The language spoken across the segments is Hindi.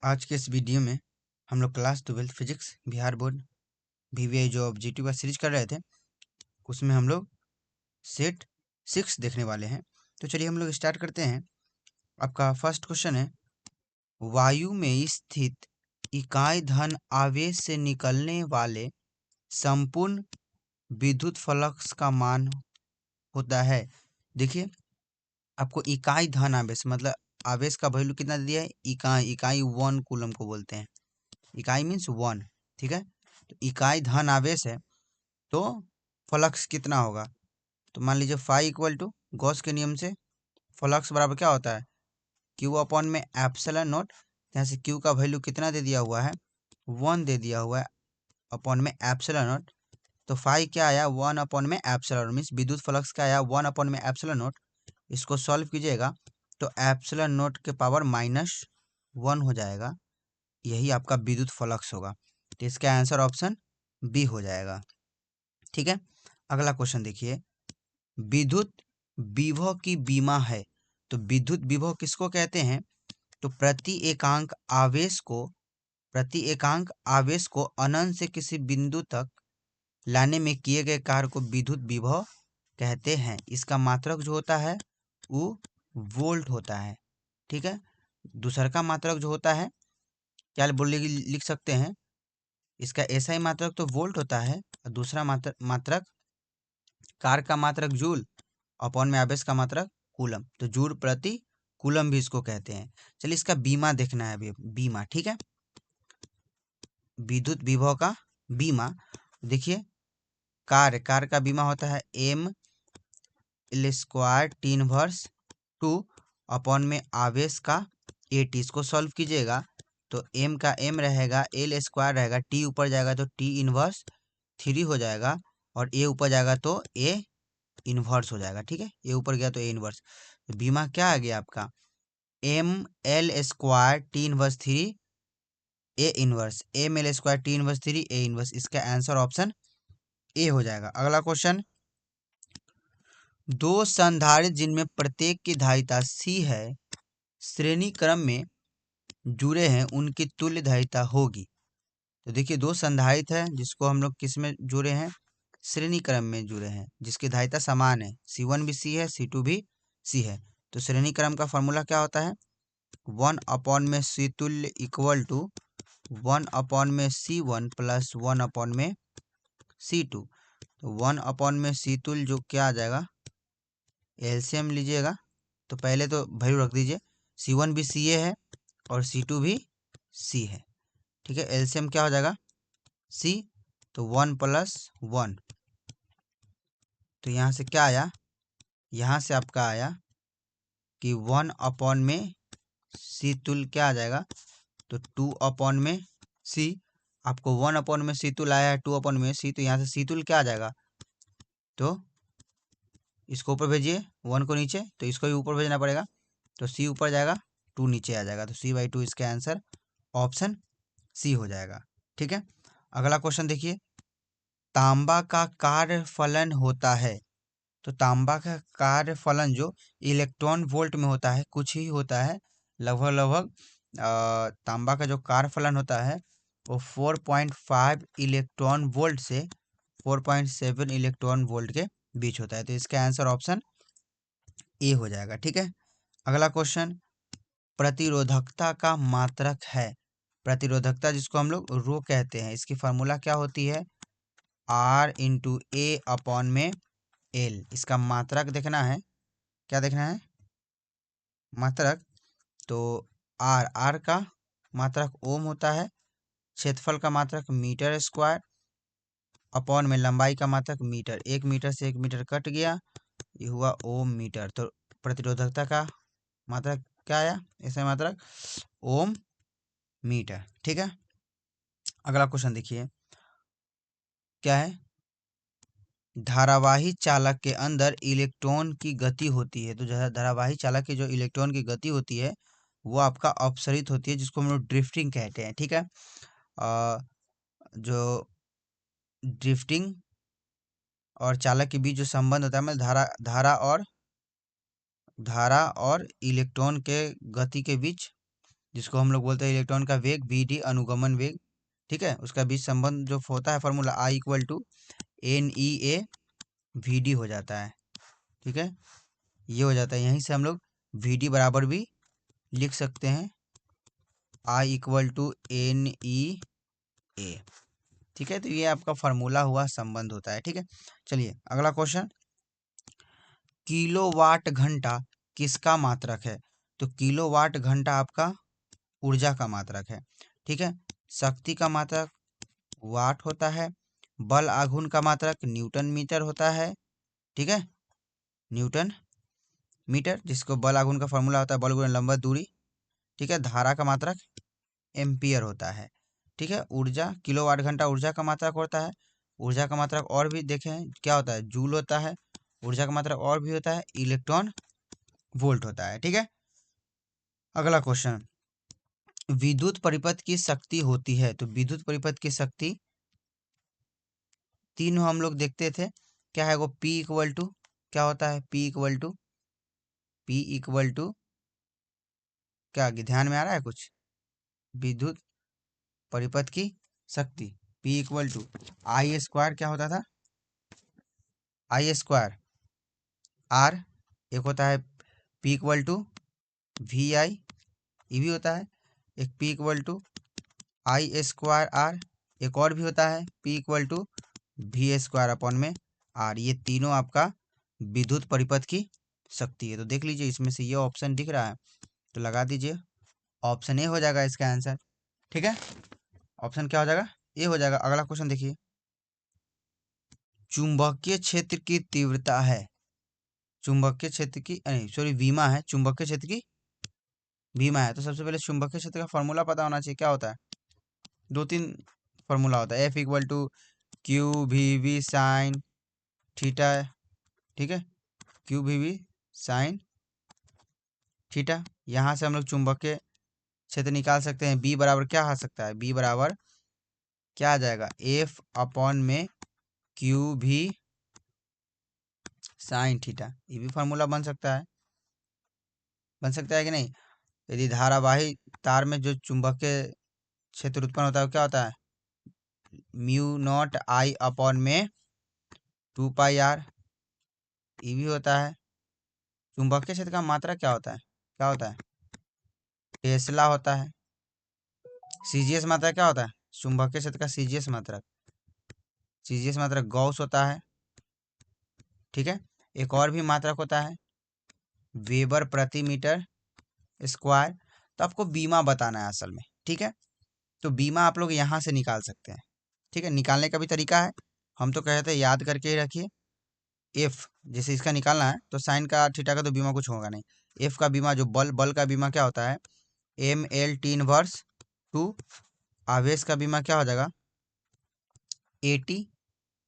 आज के इस वीडियो में हम लोग class 12 physics Bihar board VVI जो ऑब्जेक्टिव का सीरीज कर रहे थे उसमें हम लोग सेट 6 देखने वाले हैं। तो चलिए हम लोग स्टार्ट करते हैं। आपका फर्स्ट क्वेश्चन है, वायु में स्थित इकाई धन आवेश से निकलने वाले संपूर्ण विद्युत फ्लक्स का मान होता है। देखिए, आपको इकाई धन आवेश मतलब आवेश का वैल्यू कितना दे दिया है, इकाई 1 कूलम को बोलते हैं। इकाई मीन्स 1, ठीक है। तो इकाई धन आवेश है तो फ्लक्स कितना होगा, तो मान लीजिए फाई इक्वल टू गॉस के नियम से फ्लक्स बराबर क्या होता है, क्यू अपॉन में एप्सिलॉन नॉट। यहाँ से क्यू का वैल्यू कितना दे दिया हुआ है, 1 दे दिया हुआ है अपॉन में एप्सिलॉन नॉट। तो फाई क्या आया, 1 अपॉन में एप्सिलॉन मीन्स विद्युत फ्लक्स का आया 1 अपॉन में एप्सिलॉन नॉट। इसको सॉल्व कीजिएगा तो एप्सिलॉन नॉट के पावर -1 हो जाएगा, यही आपका विद्युत फ्लक्स होगा। तो इसका आंसर ऑप्शन बी हो जाएगा, ठीक है। अगला क्वेश्चन देखिए, विद्युत विभव की बीमा है। तो विद्युत विभव किसको कहते हैं, तो प्रति एकांक आवेश को अनंत से किसी बिंदु तक लाने में किए गए कार्य को विद्युत विभव कहते हैं। इसका मात्रक जो होता है वो वोल्ट होता है, ठीक है। दूसरा का मात्रक जो होता है क्या लिख सकते हैं, इसका ऐसा ही मात्रक तो वोल्ट होता है और दूसरा मात्रक कार का मात्रक जूल अपॉन में आवेश का मात्रक कूलम, तो जूल प्रति कूलम भी इसको कहते हैं। चलिए इसका बीमा देखना है अभी, बीमा, ठीक है। विद्युत विभव का बीमा देखिए, कार का बीमा होता है m² T इनवर्स 2 अपॉन में आवेश का AT। इसको सॉल्व कीजिएगा तो m का m रहेगा, L² रहेगा, T ऊपर जाएगा तो T इनवर्स 3 हो जाएगा और A ऊपर जाएगा तो A इनवर्स हो जाएगा, ठीक है। A ऊपर गया तो A इनवर्स। तो बीमा क्या आ गया आपका, ML² T inverse 3 A inverse, ML² T inverse 3 A inverse. इसका आंसर ऑप्शन ए हो जाएगा। अगला क्वेश्चन, दो संधारित्र जिनमें प्रत्येक की धारिता C है, श्रेणी क्रम में जुड़े हैं, उनकी तुल्य धारिता होगी। तो देखिए, दो संधारित्र है जिसको हम लोग किस में जुड़े हैं, श्रेणी क्रम में जुड़े हैं, जिसकी धारिता समान है, C1 भी C है, C2 भी C है। तो श्रेणी क्रम का फॉर्मूला क्या होता है, 1 अपॉन में C तुल्य इक्वल टू 1 अपॉन में C1 प्लस 1 अपॉन में C2। तो 1 अपॉन में C तुल्य जो क्या आ जाएगा, एलसीएम लीजिएगा तो पहले तो वैल्यू रख दीजिए, C1 भी CA है और C2 भी C है, ठीक है। एलसीएम क्या हो जाएगा C, तो 1 प्लस 1। तो यहाँ से क्या आया, यहाँ से आपका आया कि 1 अपॉन में C तुल्य क्या आ जाएगा, तो 2 अपॉन में C। आपको 1 अपॉन में C तुल्य आया है 2 अपॉन में C, तो यहाँ से C तुल्य क्या आ जाएगा, तो इसको ऊपर भेजिए, 1 को नीचे, तो इसको भी ऊपर भेजना पड़ेगा, तो C ऊपर जाएगा 2 नीचे आ जाएगा, तो C/2 इसका आंसर ऑप्शन C हो जाएगा, ठीक है। अगला क्वेश्चन देखिए, तांबा का कार्य फलन होता है। तो तांबा का कार्य फलन जो इलेक्ट्रॉन वोल्ट में होता है, कुछ ही होता है, लगभग तांबा का जो कार्य फलन होता है वो 4.5 इलेक्ट्रॉन वोल्ट से 4.7 इलेक्ट्रॉन वोल्ट के बीच होता है। तो इसका आंसर ऑप्शन ए हो जाएगा, ठीक है। अगला क्वेश्चन, प्रतिरोधकता का मात्रक है। प्रतिरोधकता जिसको हम लोग रो कहते हैं, इसकी फार्मूला क्या होती है, R/A अपॉन में L। इसका मात्रक देखना है, क्या देखना है, मात्रक। तो R का मात्रक ओम होता है, क्षेत्रफल का मात्रक मीटर स्क्वायर अपॉन में लंबाई का मात्रक मीटर। 1 मीटर से 1 मीटर कट गया, ये हुआ ओम मीटर। तो प्रतिरोधकता का मात्रक क्या आया, ऐसा मात्रक ओम मीटर, ठीक है। अगला क्वेश्चन देखिए, क्या है, धारावाही चालक के अंदर इलेक्ट्रॉन की गति होती है। तो धारावाही चालक की जो इलेक्ट्रॉन की गति होती है वो आपका अपसरित होती है, जिसको हम लोग ड्रिफ्टिंग कहते हैं, ठीक है। जो ड्रिफ्टिंग और चालक के बीच जो संबंध होता है, मतलब धारा और इलेक्ट्रॉन के गति के बीच जिसको हम लोग बोलते हैं इलेक्ट्रॉन का वेग वी डी अनुगमन वेग, ठीक है। उसका बीच संबंध जो होता है formula I equal to n e A v d हो जाता है, ठीक है। ये हो जाता है, यहीं से हम लोग वी डी बराबर भी लिख सकते हैं आई इक्वल टू एन ई ए, ठीक है। तो ये आपका फार्मूला हुआ, संबंध होता है, ठीक है। चलिए अगला क्वेश्चन, किलोवाट घंटा किसका मात्रक है? तो किलोवाट घंटा आपका ऊर्जा का मात्रक है, ठीक है। शक्ति का मात्रक वाट होता है, बल आघूर्ण का मात्रक न्यूटन मीटर होता है, ठीक है, न्यूटन मीटर, जिसको बल आघूर्ण का फॉर्मूला होता है बल गुणा लंबवत दूरी, ठीक है। धारा का मात्रक एम्पियर होता है, ठीक है। ऊर्जा, किलोवाट घंटा ऊर्जा का मात्रक होता है। ऊर्जा का मात्रक और भी देखें क्या होता है, जूल होता है। ऊर्जा का मात्रक और भी होता है, इलेक्ट्रॉन वोल्ट होता है, ठीक है। अगला क्वेश्चन, विद्युत परिपथ की शक्ति होती है, तो विद्युत परिपथ की शक्ति तीनों हम लोग देखते थे, क्या है वो, P इक्वल टू क्या होता है, P इक्वल टू क्या ध्यान में आ रहा है कुछ? विद्युत परिपथ की शक्ति P equal to I square, क्या होता था, आई स्क्वायर आर, एक होता है P equal to V I, ये भी होता है एक P equal to I square R, एक और भी होता है P equal to V square upon में आर। ये तीनों आपका विद्युत परिपथ की शक्ति है। तो देख लीजिए इसमें से ये ऑप्शन दिख रहा है, तो लगा दीजिए, ऑप्शन ए हो जाएगा इसका आंसर, ठीक है। ऑप्शन क्या हो जाएगा, ए हो जाएगा। अगला क्वेश्चन देखिए, चुंबकीय क्षेत्र की तीव्रता है, चुंबकीय क्षेत्र की नहीं सॉरी विमा है, चुंबकीय क्षेत्र की विमा है। तो सबसे पहले चुंबकीय क्षेत्र का फॉर्मूला पता होना चाहिए, क्या होता है, दो तीन फॉर्मूला होता है, F equal to q v v sine theta, ठीक है, q v v sine theta. यहाँ से हम लोग चुंबकीय क्षेत्र निकाल सकते हैं, बी बराबर क्या आ सकता है, बी बराबर क्या आ जाएगा, एफ अपॉन में क्यू भी साइन थीटा। ये भी फार्मूला बन सकता है कि नहीं। यदि धारावाही तार में जो चुंबकीय क्षेत्र उत्पन्न होता है वो क्या होता है, म्यू नॉट आई अपॉन में 2 पाई आर, ये भी होता है। चुंबकीय क्षेत्र का मात्रा क्या होता है, टेस्ला होता है। सीजीएस मात्रा क्या होता है, चुंबकीय क्षेत्र का सीजीएस मात्रक गॉस होता है, ठीक है। एक और भी मात्रक होता है वेबर प्रति मीटर स्क्वायर। तो आपको बीमा बताना है असल में, ठीक है। तो बीमा आप लोग यहाँ से निकाल सकते हैं, ठीक है। निकालने का भी तरीका है, हम तो कहते हैं याद करके ही रखिए। एफ जैसे इसका निकालना है तो साइन का थीटा का तो बीमा कुछ होगा नहीं। एफ का बीमा जो बल का बीमा क्या होता है, M L T inverse two. आवेश का बीमा क्या हो जाएगा, ए टी,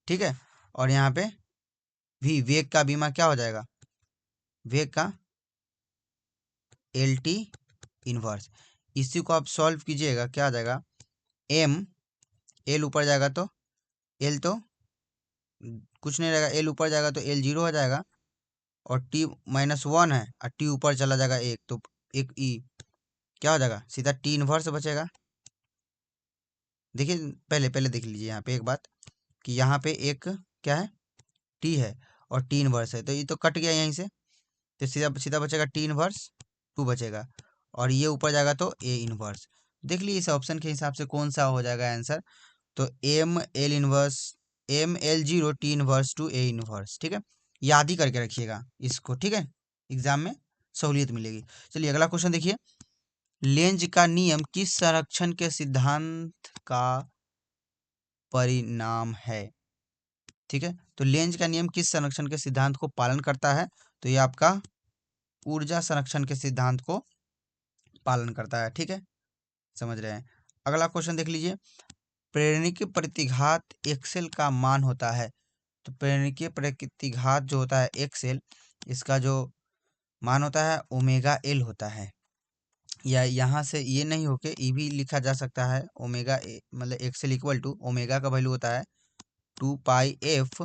ठीक है। और यहाँ पे भी वेग का बीमा क्या हो जाएगा, वेग का एल टी इनवर्स। इसी को आप सॉल्व कीजिएगा, क्या आ जाएगा, एम एल ऊपर जाएगा तो एल तो कुछ नहीं रहेगा, एल ऊपर जाएगा तो एल जीरो हो जाएगा, और टी -1 है और टी ऊपर चला जाएगा एक, तो एक ई क्या हो जाएगा, सीधा टी इनवर्स बचेगा। देखिए पहले पहले देख लीजिए यहाँ पे एक बात, कि यहाँ पे एक क्या है, टी है और टी इनवर्स है, तो ये तो कट गया यहीं से, तो सीधा सीधा बचेगा टी इनवर्स 2 बचेगा, और ये ऊपर जाएगा तो ए इनवर्स। देख लीजिए इस ऑप्शन के हिसाब से कौन सा हो जाएगा आंसर, तो M L zero T inverse two A inverse, ठीक है। याद ही करके रखिएगा इसको, ठीक है, एग्जाम में सहूलियत मिलेगी। चलिए अगला क्वेश्चन देखिए, लेंज का नियम किस संरक्षण के सिद्धांत का परिणाम है, ठीक है। तो लेंज का नियम किस संरक्षण के सिद्धांत को पालन करता है, तो ये आपका ऊर्जा संरक्षण के सिद्धांत को पालन करता है, ठीक है, समझ रहे हैं। अगला क्वेश्चन देख लीजिए, प्रेरणिकीय प्रतिघात एक्सेल का मान होता है, तो प्रेरणिकीय प्रतिघात जो होता है एक्सेल, इसका जो मान होता है ओमेगा एल होता है, या यहाँ से ये नहीं होके ये भी लिखा जा सकता है, ओमेगा मतलब एक्सेल इक्वल टू ओमेगा का वैल्यू होता है 2 पाई एफ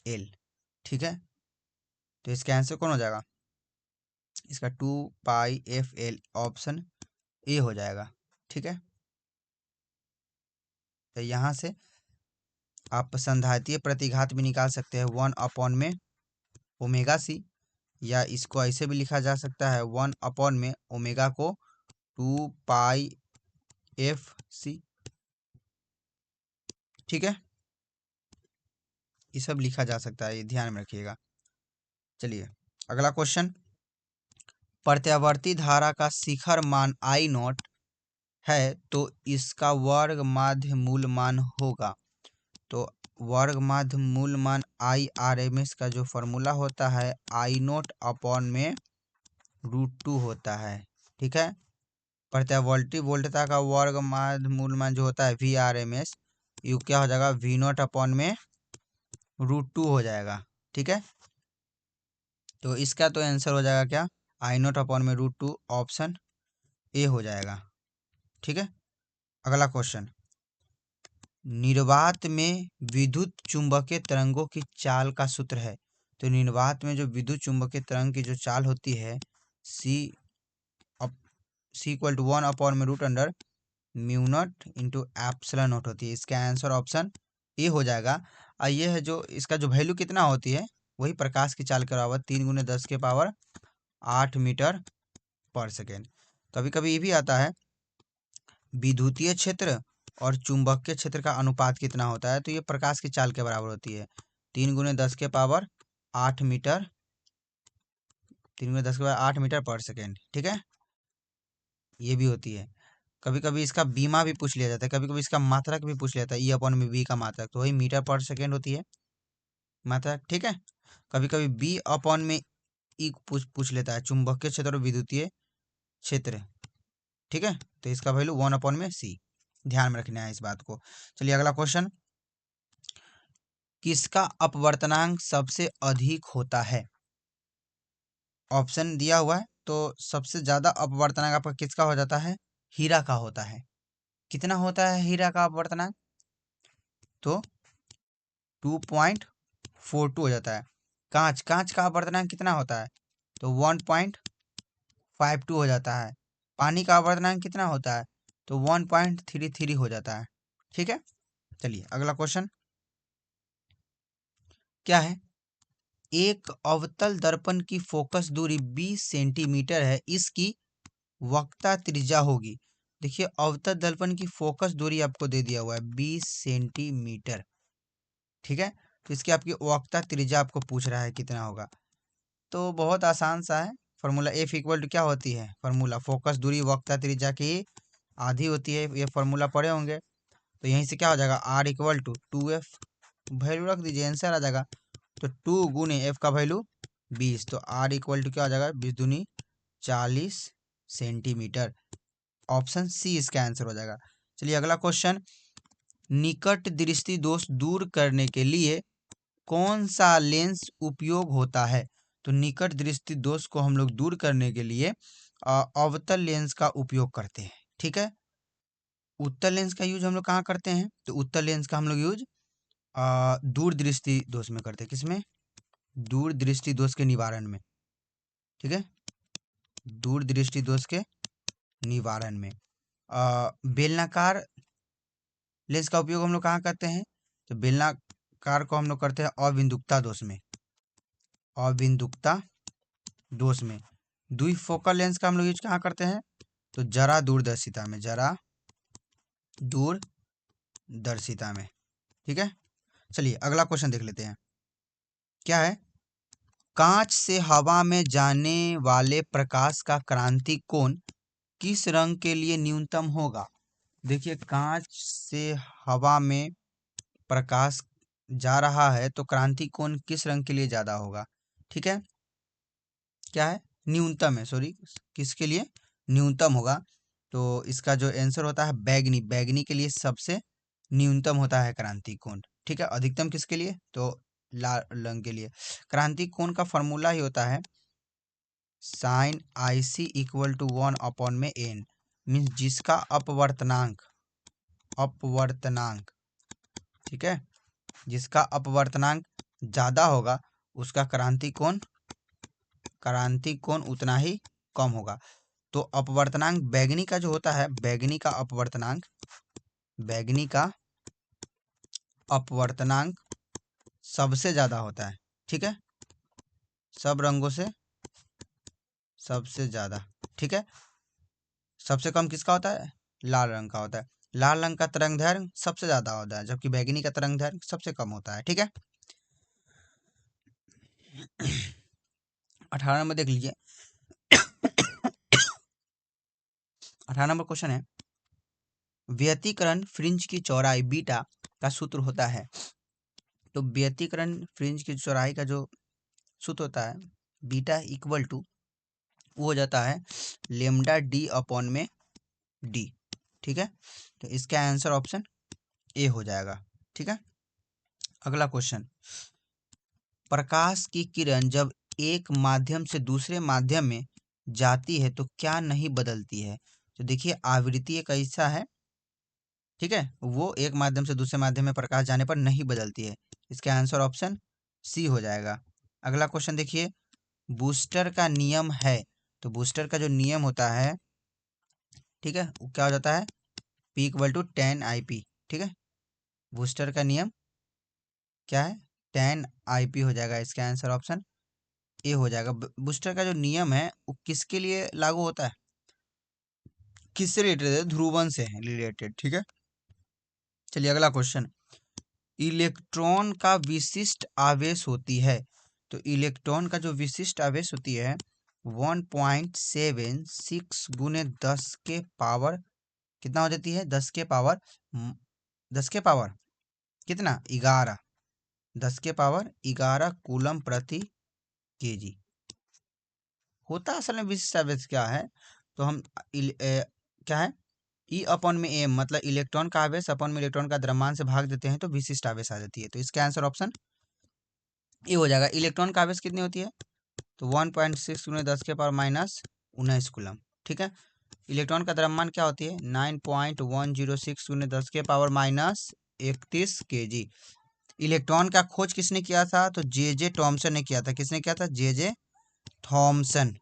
एल, ठीक है। तो इसका आंसर कौन हो जाएगा, इसका 2 पाई एफ एल, ऑप्शन ए हो जाएगा। ठीक है, तो यहाँ से आप संधातीय प्रतिघात भी निकाल सकते हैं 1/में ओमेगा सी, या इसको ऐसे भी लिखा जा सकता है 1/में ओमेगा को 2πf c। ठीक है, ये सब लिखा जा सकता है, ये ध्यान में रखिएगा। चलिए अगला क्वेश्चन, प्रत्यावर्ती धारा का शिखर मान I0 है तो इसका वर्ग माध्य मूल मान होगा। तो वर्ग माध्य मूल मान IRMS का जो फॉर्मूला होता है I0/√2 होता है। ठीक है, प्रत्यावर्ती वोल्टता का वर्ग माध्य मूल मान जो होता है VRMS, ये क्या हो जाएगा V0/√2 हो जाएगा। ठीक है, तो इसका तो आंसर हो जाएगा क्या, I0/√2, ऑप्शन ए हो जाएगा। ठीक है, अगला क्वेश्चन, निर्वात में विद्युत चुंबकीय तरंगों की चाल का सूत्र है। तो निर्वात में जो विद्युत चुंबकीय तरंग की जो चाल होती है C =1/√μ0 होती है। इसका आंसर ऑप्शन ए हो जाएगा। और ये है जो इसका जो वैल्यू कितना होती है, वही प्रकाश की चाल के बराबर 3 × 10⁸ मीटर पर सेकेंड। कभी कभी ये भी आता है विद्युतीय क्षेत्र और चुंबकीय क्षेत्र का अनुपात कितना होता है, तो ये प्रकाश की चाल के बराबर होती है 3 × 10⁸ मीटर, 3 × 10⁸ मीटर पर सेकेंड। ठीक है, ये भी होती है। कभी कभी इसका बीमा भी पूछ लिया जाता है, कभी कभी इसका मात्रक भी पूछ लिया जाता है, E/V का मात्रक, तो वही मीटर पर सेकेंड होती है मात्रक। ठीक है, कभी कभी B/E पूछ लेता है, चुंबकीय क्षेत्र और विद्युतीय क्षेत्र। ठीक है, तो इसका वैल्यू 1/C, ध्यान में रखना है इस बात को। चलिए अगला क्वेश्चन, किसका अपवर्तनांक सबसे अधिक होता है। ऑप्शन दिया हुआ है, तो सबसे ज्यादा अपवर्तनांक आपका किसका हो जाता है, हीरा का होता है। कितना होता है हीरा का अपवर्तनांक, तो 2.42 हो जाता है। कांच का अपवर्तनांक कितना होता है, तो 1.52 हो जाता है। पानी का अपवर्तनांक कितना होता है, तो 1.33 हो जाता है। ठीक है, चलिए अगला क्वेश्चन क्या है, एक अवतल दर्पण की फोकस दूरी 20 सेंटीमीटर है, इसकी वक्रता त्रिज्या होगी। देखिए अवतल दर्पण की फोकस दूरी आपको दे दिया हुआ है 20 सेंटीमीटर। ठीक है, तो इसकी आपकी वक्रता त्रिज्या आपको पूछ रहा है कितना होगा। तो बहुत आसान सा है, फॉर्मूला F = क्या होती है, फॉर्मूला फोकस दूरी वक्रता त्रिज्या की आधी होती है, ये फॉर्मूला पढ़े होंगे। तो यहीं से क्या हो जाएगा, R = 2F, वैल्यू रख दीजिए, आंसर आ जाएगा। तो 2 × F का वैल्यू 20, तो R = क्या हो जाएगा, 20 दूनी 40 सेंटीमीटर, ऑप्शन सी इसका आंसर हो जाएगा। चलिए अगला क्वेश्चन, निकट दृष्टि दोष दूर करने के लिए कौन सा लेंस उपयोग होता है। तो निकट दृष्टि दोष को हम लोग दूर करने के लिए अवतल लेंस का उपयोग करते हैं। ठीक है, उत्तल लेंस का यूज हम लोग कहाँ करते हैं, तो उत्तल लेंस का हम लोग यूज दूर दृष्टि दोष में करते हैं। किसमें, दूर दृष्टि दोष के निवारण में। ठीक है, दूर दृष्टि दोष के निवारण में बेलनाकार लेंस का उपयोग हम लोग कहाँ करते हैं, तो बेलनाकार को हम लोग करते हैं अबिंदुकता दोष में, अबिंदुकता दोष में। द्विफोकल लेंस का हम लोग यूज कहाँ करते हैं, तो जरा दूरदर्शिता में, जरा दूरदर्शिता में। ठीक है, चलिए अगला क्वेश्चन देख लेते हैं क्या है, कांच से हवा में जाने वाले प्रकाश का क्रांतिक कोण किस रंग के लिए न्यूनतम होगा। देखिए कांच से हवा में प्रकाश जा रहा है तो क्रांतिक कोण किस रंग के लिए ज्यादा होगा। ठीक है, क्या है, न्यूनतम है, सॉरी, किसके लिए न्यूनतम होगा, तो इसका जो आंसर होता है बैगनी, बैगनी के लिए सबसे न्यूनतम होता है क्रांतिक कोण। ठीक है, अधिकतम किसके लिए, तो लाल रंग के लिए। क्रांतिक कोण का फॉर्मूला ही होता है sin IC = 1/n, मीन्स जिसका अपवर्तनांक, अपवर्तनांक, ठीक है, जिसका अपवर्तनांक ज्यादा होगा उसका क्रांतिक कोण उतना ही कम होगा। तो अपवर्तनांक बैगनी का जो होता है, बैगनी का अपवर्तनांक सबसे ज्यादा होता है। ठीक है, सब रंगों से सबसे ज्यादा। ठीक है, सबसे कम किसका होता है? लाल रंग का होता है। लाल रंग का तरंग दैर्घ्य सबसे ज्यादा होता है, जबकि बैगनी का तरंग दैर्घ्य सबसे कम होता है। ठीक है, 18 नंबर देख लीजिए। 18 नंबर क्वेश्चन है, व्यतिकरण फ्रिंज की चौड़ाई बीटा का सूत्र होता है। तो व्यतिकरण फ्रिंज की चौड़ाई का जो सूत्र होता है बीटा इक्वल टू वो हो जाता है लेमडा डी अपॉन में डी। ठीक है, तो इसका आंसर ऑप्शन ए हो जाएगा। ठीक है, अगला क्वेश्चन, प्रकाश की किरण जब एक माध्यम से दूसरे माध्यम में जाती है तो क्या नहीं बदलती है? तो देखिए, आवृत्ति एक ऐसा है, ठीक है, वो एक माध्यम से दूसरे माध्यम में प्रकाश जाने पर नहीं बदलती है। इसका आंसर ऑप्शन सी हो जाएगा। अगला क्वेश्चन देखिए, बूस्टर का नियम है। तो बूस्टर का जो नियम होता है, ठीक है, वो क्या हो जाता है? P equal to 10 IP। ठीक है, बूस्टर का नियम क्या है? 10 IP हो जाएगा। इसका आंसर ऑप्शन ए हो जाएगा। बूस्टर का जो नियम है वो किसके लिए लागू होता है? किससे रिलेटेड है? ध्रुवन से रिलेटेड। ठीक है, चलिए अगला क्वेश्चन, इलेक्ट्रॉन का विशिष्ट आवेश होती है। तो इलेक्ट्रॉन का जो विशिष्ट आवेश होती है 1.76 गुने 10 के पावर कितना हो जाती है? 10 के पावर कितना? 11। 10 के पावर 11 कूलम प्रति केजी होता है। असल में विशिष्ट आवेश क्या है? तो हम क्या है, ई अपॉन में एम, मतलब इलेक्ट्रॉन का आवेश अपॉन में इलेक्ट्रॉन का द्रव्यमान से भाग देते हैं तो विशिष्ट आवेश आ जाती है। तो इसका आंसर ऑप्शन ए हो जाएगा। इलेक्ट्रॉन का आवेश कितनी होती है? तो 1.6 गुणे 10 के पावर माइनस 19 कूलम। ठीक है, इलेक्ट्रॉन का द्रव्यमान क्या होती है? 9.106 गुणे 10 के पावर माइनस 31 केजी। इलेक्ट्रॉन का खोज किसने किया था? तो जे थॉमसन ने किया था। किसने किया था? J Thomson.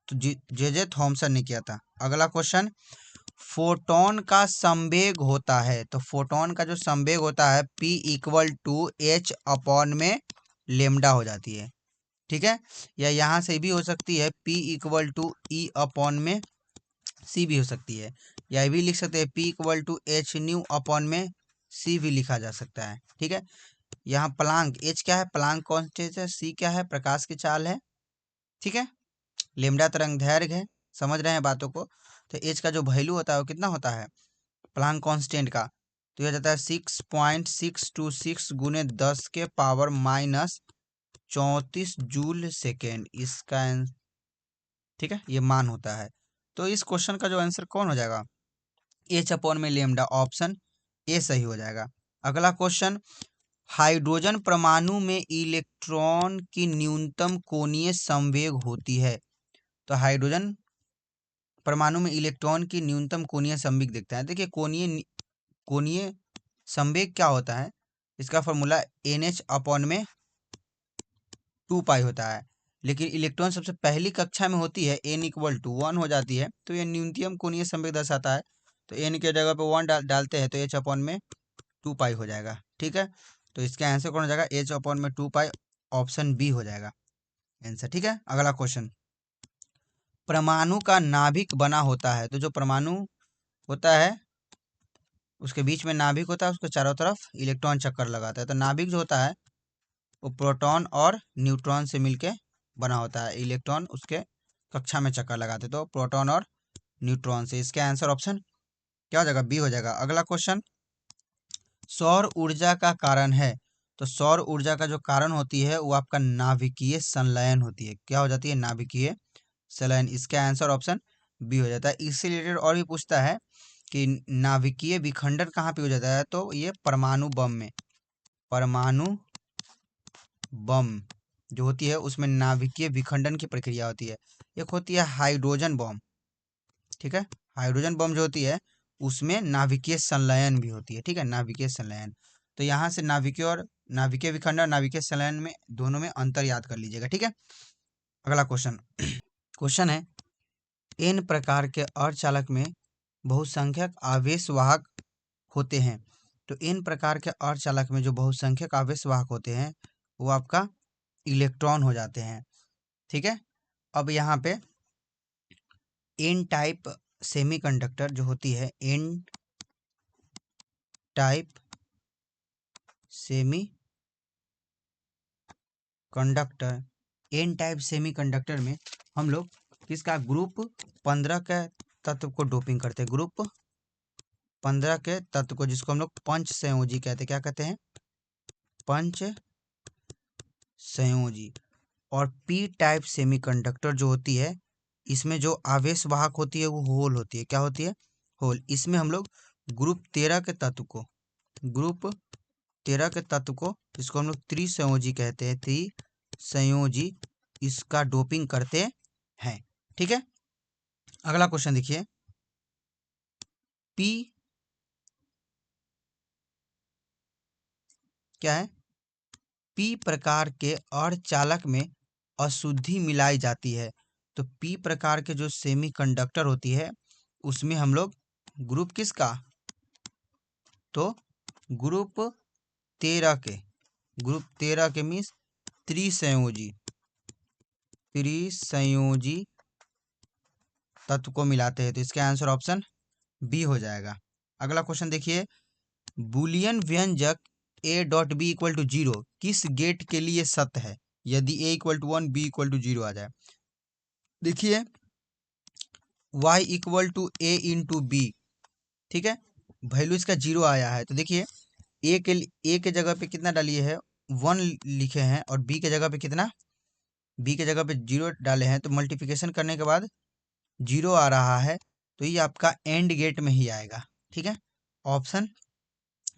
तो जे थॉमसन ने किया था। अगला क्वेश्चन, फोटोन का संवेग होता है। तो फोटोन का जो संवेग होता है P equal to H upon में लेमडा हो जाती है। ठीक है, या यहाँ से भी हो सकती है P equal to E upon में C भी हो सकती है, या भी लिख सकते हैं P equal to H nu upon में C भी लिखा जा सकता है। ठीक है, यहाँ प्लांक H क्या है? प्लांक कांस्टेंट है। C क्या है? प्रकाश की चाल है। ठीक है, लेमडा तरंग दैर्घ्य है। समझ रहे हैं बातों को? तो H का जो वैल्यू होता है वो कितना होता है प्लांक कांस्टेंट का? तो यह जाता है 6.626 गुने 10 के पावर माइनस 34 जूल सेकेंड। इसका ठीक है, ये मान होता है। तो इस क्वेश्चन का जो आंसर कौन हो जाएगा? H अपॉन में लेमडा, ऑप्शन ए सही हो जाएगा। अगला क्वेश्चन, हाइड्रोजन परमाणु में इलेक्ट्रॉन की न्यूनतम कोणीय संवेग होती है। तो हाइड्रोजन परमाणु में इलेक्ट्रॉन की न्यूनतम कोणीय संवेग देखते हैं। देखिए, कोणीय संवेग क्या होता है? इसका फॉर्मूला NH अपॉन में 2 पाई होता है। लेकिन इलेक्ट्रॉन सबसे पहली कक्षा में होती है n इक्वल टू 1 हो जाती है, तो ये न्यूनतम कोणीय संवेग दर्शाता है। तो n के जगह पे 1 डालते हैं तो H अपॉन में 2 पाई हो जाएगा। ठीक है, तो इसका आंसर कौन हो जाएगा? H अपॉन में 2 पाई, ऑप्शन बी हो जाएगा आंसर। ठीक है, अगला क्वेश्चन, परमाणु का नाभिक बना होता है। तो जो परमाणु होता है उसके बीच में नाभिक होता है, उसके चारों तरफ इलेक्ट्रॉन चक्कर लगाता है। तो नाभिक जो होता है वो प्रोटॉन और न्यूट्रॉन से मिलके बना होता है। इलेक्ट्रॉन उसके कक्षा में चक्कर लगाते, तो प्रोटॉन और न्यूट्रॉन से। इसका आंसर ऑप्शन क्या हो जाएगा? बी हो जाएगा। अगला क्वेश्चन, सौर ऊर्जा का कारण है। तो सौर ऊर्जा का जो कारण होती है वो आपका नाभिकीय संलयन होती है। क्या हो जाती है? नाभिकीय संलयन। इसका आंसर ऑप्शन बी हो जाता है। इससे रिलेटेड और भी पूछता है कि नाभिकीय विखंडन कहाँ पे हो जाता है? तो ये परमाणु बम में, परमाणु बम जो होती है उसमें नाभिकीय विखंडन की प्रक्रिया होती है। एक होती है हाइड्रोजन बम। ठीक है, हाइड्रोजन बम जो होती है उसमें नाभिकीय संलयन भी होती है। ठीक है, नाभिकीय संलयन। तो यहाँ से नाभिकीय और नाभिकीय विखंडन, नाभिकीय संलयन में दोनों में अंतर याद कर लीजिएगा। ठीक है, अगला क्वेश्चन क्वेश्चन है, n प्रकार के अर्धचालक में बहुसंख्यक आवेशवाहक होते हैं। तो n प्रकार के अर्धचालक में जो बहुसंख्यक आवेशवाहक होते हैं वो आपका इलेक्ट्रॉन हो जाते हैं। ठीक है, अब यहाँ पे n टाइप सेमीकंडक्टर जो होती है, n type semiconductor, n type semiconductor में हम लोग किसका ग्रुप 15 के तत्व को डोपिंग करते हैं, ग्रुप 15 के तत्व को, जिसको हम लोग पंच संयोजी कहते हैं। क्या कहते हैं? पंच संयोजी। और p टाइप सेमीकंडक्टर जो होती है, इसमें जो आवेश वाहक होती है वो होल होती है। क्या होती है? होल। इसमें हम लोग ग्रुप 13 के तत्व को, ग्रुप 13 के तत्व को, जिसको हम लोग त्रिसंयोजी कहते हैं, त्रिसंयोजी, इसका डोपिंग करते हैं। ठीक है, अगला क्वेश्चन देखिए। p क्या है? p प्रकार के अर्धचालक में अशुद्धि मिलाई जाती है। तो p प्रकार के जो सेमीकंडक्टर होती है उसमें हम लोग ग्रुप किसका? तो ग्रुप 13 के, ग्रुप 13 के मीन्स त्रिसंयोजी, त्रिसंयोजी तत्व को मिलाते हैं। तो इसका आंसर ऑप्शन बी हो जाएगा। अगला क्वेश्चन देखिए। बूलियन व्यंजक a dot b equal to 0 किस गेट के लिए सत्य है? यदि a equal to 1, b equal to 0 आ जाए। देखिए y equal to a into b, ठीक है, वैल्यू इसका 0 आया है। तो देखिए a के जगह पे कितना डालिए है? 1 लिखे हैं, और b के जगह पे कितना? b के जगह पे 0 डाले हैं। तो मल्टीप्लिकेशन करने के बाद 0 आ रहा है, तो ये आपका एंड गेट में ही आएगा। ठीक है, ऑप्शन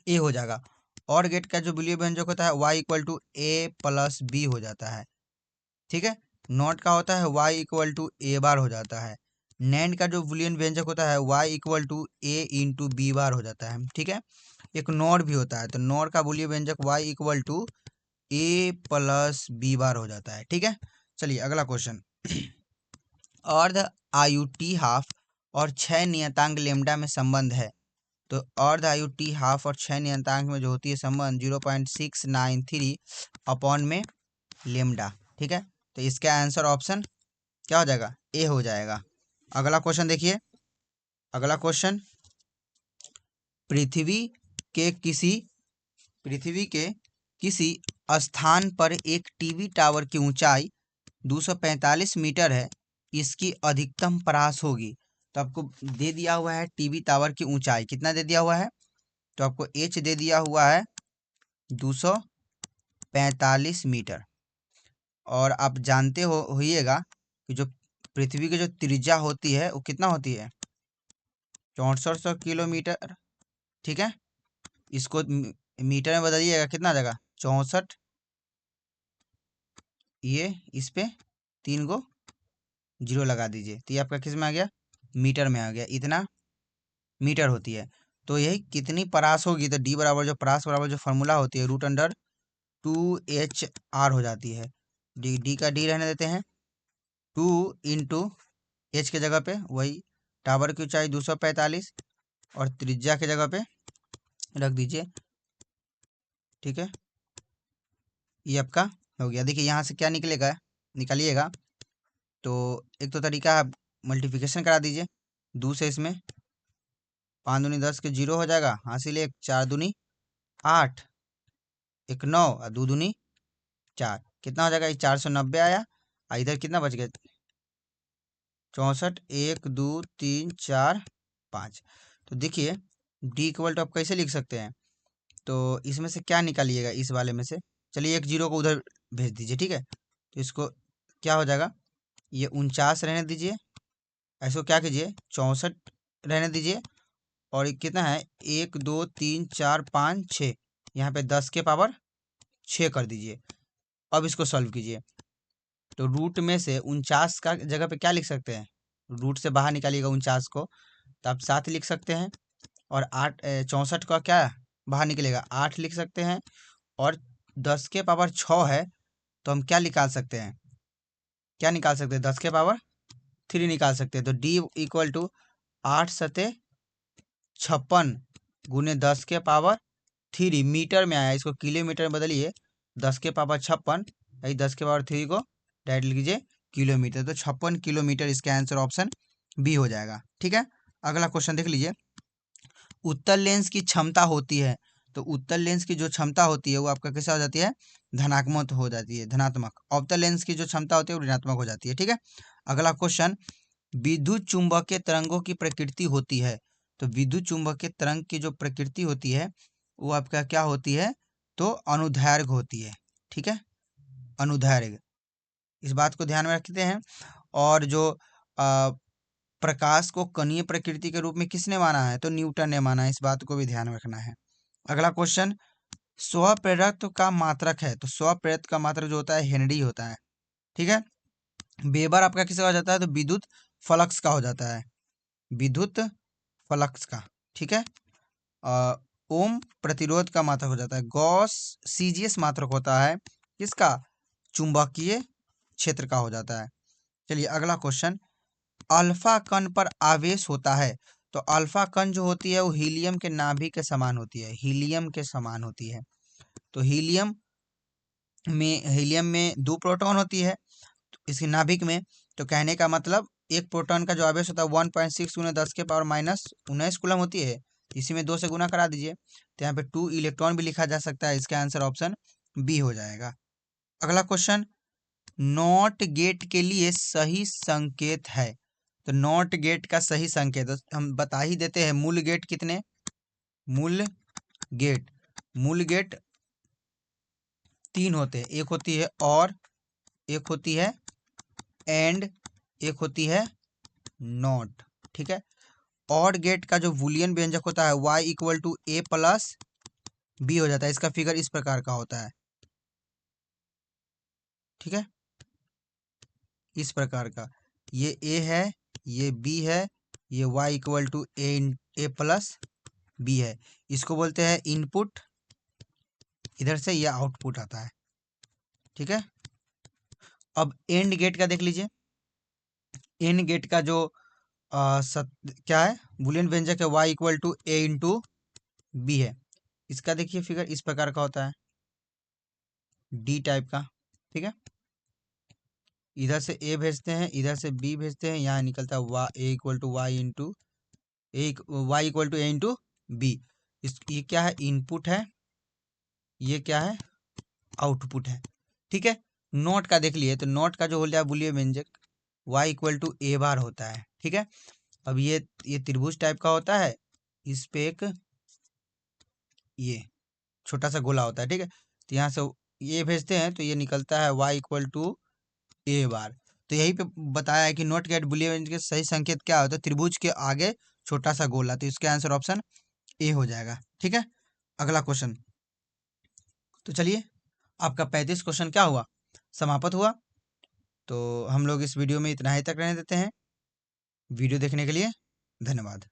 ए हो जाएगा। और गेट का जो बुलियन व्यंजक होता है y equal to a plus b हो जाता है। ठीक है, नॉट का होता है y इक्वल टू a बार हो जाता है। नैंड का जो बुलियन व्यंजक होता है y equal to a into b bar हो जाता है। ठीक है, एक नॉर भी होता है, तो नॉर का बुलियन व्यंजक y equal to a plus b bar हो जाता है। ठीक है, चलिए अगला क्वेश्चन। अर्ध आयु टी हाफ और 6 नियतांक लेमडा में संबंध है। तो अर्ध आयु टी हाफ और 6 नियतांक में जो होती है संबंध 0.693 अपॉन में लेमडा। ठीक है, तो इसका आंसर ऑप्शन क्या हो जाएगा? ए हो जाएगा। अगला क्वेश्चन देखिए। अगला क्वेश्चन, पृथ्वी के किसी स्थान पर एक टीवी टावर की ऊंचाई 245 मीटर है, इसकी अधिकतम परास होगी। तो आपको दे दिया हुआ है टीवी टावर की ऊंचाई, कितना दे दिया हुआ है? तो आपको एच दे दिया हुआ है 245 मीटर। और आप जानते होइएगा कि जो पृथ्वी की जो त्रिज्या होती है वो कितना होती है? 6400 किलोमीटर। ठीक है, इसको मीटर में बदलिएगा, कितना आ जाएगा? 64, ये इस पे 3 गो 0 लगा दीजिए, तो ये आपका किस में आ गया? मीटर में आ गया। इतना मीटर होती है। तो यही कितनी परास होगी? तो डी बराबर जो परास बराबर जो फार्मूला होती है √2HR हो जाती है। डी का डी रहने देते हैं, 2 इंटू एच के जगह पे वही टावर की ऊंचाई 245 और त्रिज्या के जगह पे रख दीजिए। ठीक है, ये आपका हो गया। देखिए यहाँ से क्या निकलेगा, निकालिएगा। तो एक तो तरीका है, मल्टीप्लिकेशन करा दीजिए 2 से। इसमें 5 दूनी 10 के 0 हो जाएगा, हासिल 1, 4 दूनी 8, 1 9 और 2 दूनी 4, कितना हो जाएगा? ये 490 आया। और इधर कितना बच गया? 64, 1 2 3 4 5। तो देखिए डी इक्वल टू आप कैसे लिख सकते हैं? तो इसमें से क्या निकालिएगा इस वाले में से? चलिए एक 0 को उधर भेज दीजिए। ठीक है, तो इसको क्या हो जाएगा? ये 49 रहने दीजिए, ऐसे क्या कीजिए 64 रहने दीजिए। और ये कितना है? 1 2 3 4 5 6, यहाँ पे 10 के पावर 6 कर दीजिए। अब इसको सॉल्व कीजिए। तो रूट में से 49 का जगह पे क्या लिख सकते हैं? रूट से बाहर निकालिएगा 49 को, तो आप 7 लिख सकते हैं। और 8 64 का क्या बाहर निकलेगा? 8 लिख सकते हैं। और 10 के पावर 6 है, तो हम क्या निकाल सकते हैं? क्या निकाल सकते हैं? 10 के पावर 3 निकाल सकते हैं। तो डी इक्वल टू 8 सते 56 गुने 10 के पावर 3 मीटर में आया, इसको किलोमीटर में बदलिए, 10 के पावर 56 यही 10 के पावर 3 को डायरेक्ट लिख लीजिए किलोमीटर, तो 56 किलोमीटर इसका आंसर ऑप्शन बी हो जाएगा। ठीक है, अगला क्वेश्चन देख लीजिए। उत्तल लेंस की क्षमता होती है, तो उत्तल लेंस की जो क्षमता होती है वो आपका कैसा हो जाती है, धनात्मक हो जाती है, धनात्मक। अवतल लेंस की जो क्षमता होती है वो ऋणात्मक हो जाती है। ठीक है, अगला क्वेश्चन, विद्युत चुंबकीय तरंगों की प्रकृति होती है, तो विद्युत चुंबकीय तरंग की जो प्रकृति होती है वो आपका क्या होती है, तो अनुदैर्घ्य होती है। ठीक है, अनुदैर्घ्य, इस बात को ध्यान में रखते हैं। और जो प्रकाश को कणीय प्रकृति के रूप में किसने माना है, तो न्यूटन ने माना है, इस बात को भी ध्यान में रखना है। अगला क्वेश्चन, स्वप्रेरक का मात्रक है, तो स्वप्रेरक का मात्रक जो होता है हेनरी होता है। ठीक है, वेबर आपका किसका हो जाता है, तो विद्युत फ्लक्स का हो जाता है, विद्युत फ्लक्स का। ठीक है, ओम प्रतिरोध का मात्रक हो जाता है, गॉस सीजीएस मात्रक होता है किसका, चुंबकीय क्षेत्र का हो जाता है। चलिए अगला क्वेश्चन, अल्फा कण पर आवेश होता है, तो अल्फा कण जो होती है वो हीलियम के नाभिक के समान होती है, हीलियम के समान होती है। तो हीलियम में 2 प्रोटॉन होती है इसके नाभिक में, तो कहने का मतलब एक प्रोटॉन का जो आवेश होता है 1.6 गुना 10 के पावर -19 कूलम होती है, इसी में 2 से गुना करा दीजिए, तो यहाँ पे 2 इलेक्ट्रॉन भी लिखा जा सकता है, इसका आंसर ऑप्शन बी हो जाएगा। अगला क्वेश्चन, नॉट गेट के लिए सही संकेत है, तो नॉट गेट का सही संकेत हम बता ही देते हैं, मूल गेट कितने, मूल गेट 3 होते हैं, एक होती है और, एक होती है एंड, एक होती है नॉट। ठीक है, और गेट का जो बूलियन व्यंजक होता है y equal to a plus b हो जाता है, इसका फिगर इस प्रकार का होता है। ठीक है, इस प्रकार का, ये a है, ये b है, ये y equal to a plus b है, इसको बोलते हैं इनपुट, इधर से ये आउटपुट आता है। ठीक है, अब एंड गेट का देख लीजिए, एंड गेट का जो क्या है, बूलियन व्यंजक है y equal to a into b है, इसका देखिए फिगर इस प्रकार का होता है, डी टाइप का। ठीक है, इधर से a भेजते हैं, इधर से b भेजते हैं, यहाँ निकलता है a equal to y into y equal to a into b. ये क्या है, इनपुट है, ये क्या है, आउटपुट है। ठीक है, नोट का देख लिए, तो नोट का जो हो जाए बूलियन व्यंजक y इक्वल टू a बार होता है। ठीक है, अब ये त्रिभुज टाइप का होता है, इस पे एक ये छोटा सा गोला होता है। ठीक है, तो यहाँ से ये भेजते हैं तो ये निकलता है y इक्वल टू a बार। तो यही पे बताया है कि नॉट गेट बूलियन के सही संकेत क्या होता है, त्रिभुज के आगे छोटा सा गोला, तो इसका आंसर ऑप्शन ए हो जाएगा। ठीक है, अगला क्वेश्चन, तो चलिए आपका 35 क्वेश्चन क्या हुआ, समाप्त हुआ। तो हम लोग इस वीडियो में इतना ही तक रहने देते हैं। वीडियो देखने के लिए धन्यवाद।